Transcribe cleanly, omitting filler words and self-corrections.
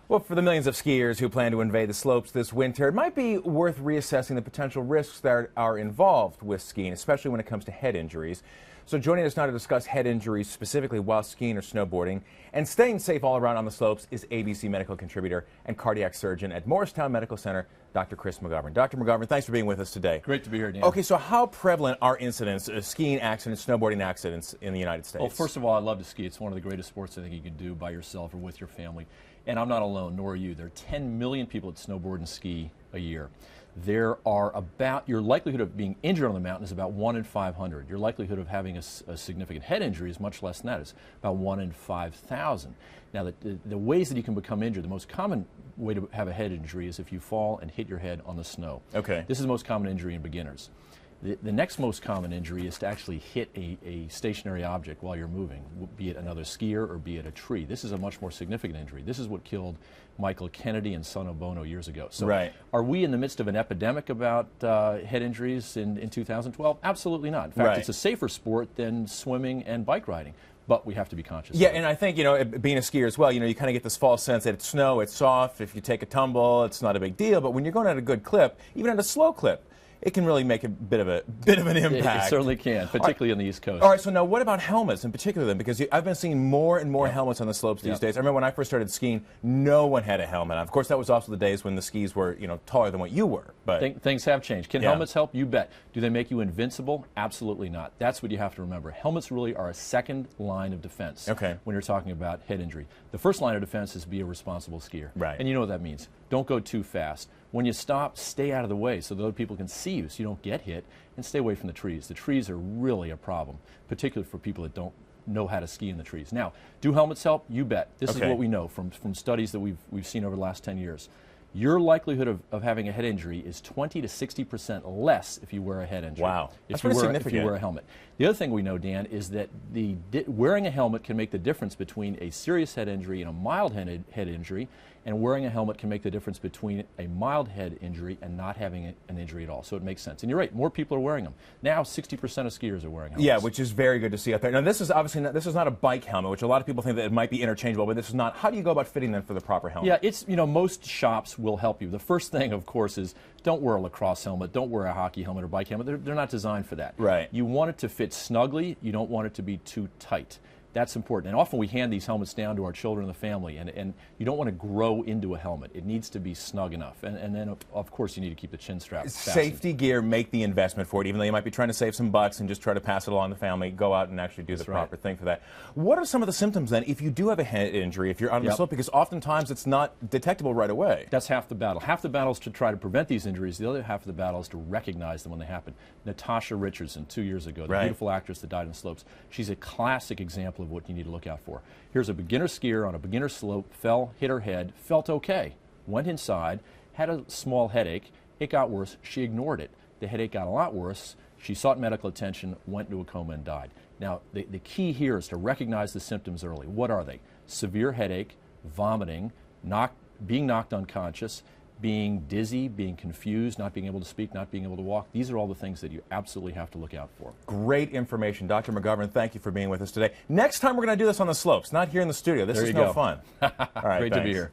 Well, for the millions of skiers who plan to invade the slopes this winter, it might be worth reassessing the potential risks that are involved with skiing, especially when it comes to head injuries. So joining us now to discuss head injuries specifically while skiing or snowboarding and staying safe all around on the slopes is ABC medical contributor and cardiac surgeon at Morristown Medical Center, Dr. Chris Magovern. Dr. Magovern, thanks for being with us today. Great to be here, Dan. Okay, so how prevalent are incidents, skiing accidents, snowboarding accidents in the United States? Well, first of all, I love to ski. It's one of the greatest sports I think you can do by yourself or with your family. And I'm not alone, nor are you. There are 10 million people that snowboard and ski a year. There are your likelihood of being injured on the mountain is about 1 in 500. Your likelihood of having a significant head injury is much less than that. It's about 1 in 5,000. Now, the ways that you can become injured, the most common way to have a head injury is if you fall and hit your head on the snow. Okay. This is the most common injury in beginners. The next most common injury is to actually hit a stationary object while you're moving, be it another skier or be it a tree. This is a much more significant injury. This is what killed Michael Kennedy and Son of Bono years ago. So right. Are we in the midst of an epidemic about head injuries in 2012? Absolutely not. In fact, right. It's a safer sport than swimming and bike riding. But we have to be conscious. Yeah, of it. and I think, being a skier as well, you kind of get this false sense that it's snow, it's soft. If you take a tumble, it's not a big deal. But when you're going at a good clip, even at a slow clip, it can really make a bit of an impact. It certainly can, particularly on the East Coast. All right, so now what about helmets in particular then? Because I've been seeing more and more helmets on the slopes these days. I remember when I first started skiing, no one had a helmet. Of course, that was also the days when the skis were, taller than what you were. But things have changed. Can helmets help? You bet. Do they make you invincible? Absolutely not. That's what you have to remember. Helmets really are a second line of defense when you're talking about head injury. The first line of defense is be a responsible skier. Right. And you know what that means. Don't go too fast. When you stop, stay out of the way so that other people can see you so you don't get hit, and stay away from the trees. The trees are really a problem, particularly for people that don't know how to ski in the trees. Now, do helmets help? You bet. This is what we know from studies that we've seen over the last 10 years. Your likelihood of having a head injury is 20 to 60% less if you wear a head injury. Wow. If you wear a helmet. The other thing we know, Dan, is that wearing a helmet can make the difference between a serious head injury and a mild head injury, and wearing a helmet can make the difference between a mild head injury and not having an injury at all. So it makes sense. And you're right, more people are wearing them. Now 60% of skiers are wearing helmets. Yeah, which is very good to see out there. Now this is obviously this is not a bike helmet, which a lot of people think that it might be interchangeable, but this is not. How do you go about fitting them for the proper helmet? Yeah, it's, most shops will help you. The first thing, of course, is don't wear a lacrosse helmet, don't wear a hockey helmet or bike helmet. They're not designed for that. Right. You want it to fit snugly. You don't want it to be too tight. That's important. And often we hand these helmets down to our children and the family, and you don't want to grow into a helmet. It needs to be snug enough. And then, of course, you need to keep the chin strap fastened. Safety gear, make the investment for it, even though you might be trying to save some bucks and just try to pass it along to the family. Go out and actually do the proper thing for that. What are some of the symptoms, then, if you do have a head injury, if you're on the slope? Because oftentimes it's not detectable right away. That's half the battle. Half the battle is to try to prevent these injuries. The other half of the battle is to recognize them when they happen. Natasha Richardson, 2 years ago, the beautiful actress that died on the slopes, she's a classic example of what you need to look out for. Here's a beginner skier on a beginner slope, fell, hit her head, felt okay, went inside, had a small headache. It got worse. She ignored it. The headache got a lot worse. She sought medical attention, went into a coma, and died. Now, the key here is to recognize the symptoms early. What are they? Severe headache, vomiting, being knocked unconscious, being dizzy, being confused, not being able to speak, not being able to walk. These are all the things that you absolutely have to look out for. Great information. Dr. Magovern, thank you for being with us today. Next time we're going to do this on the slopes, not here in the studio. This is no fun. All right, great to be here.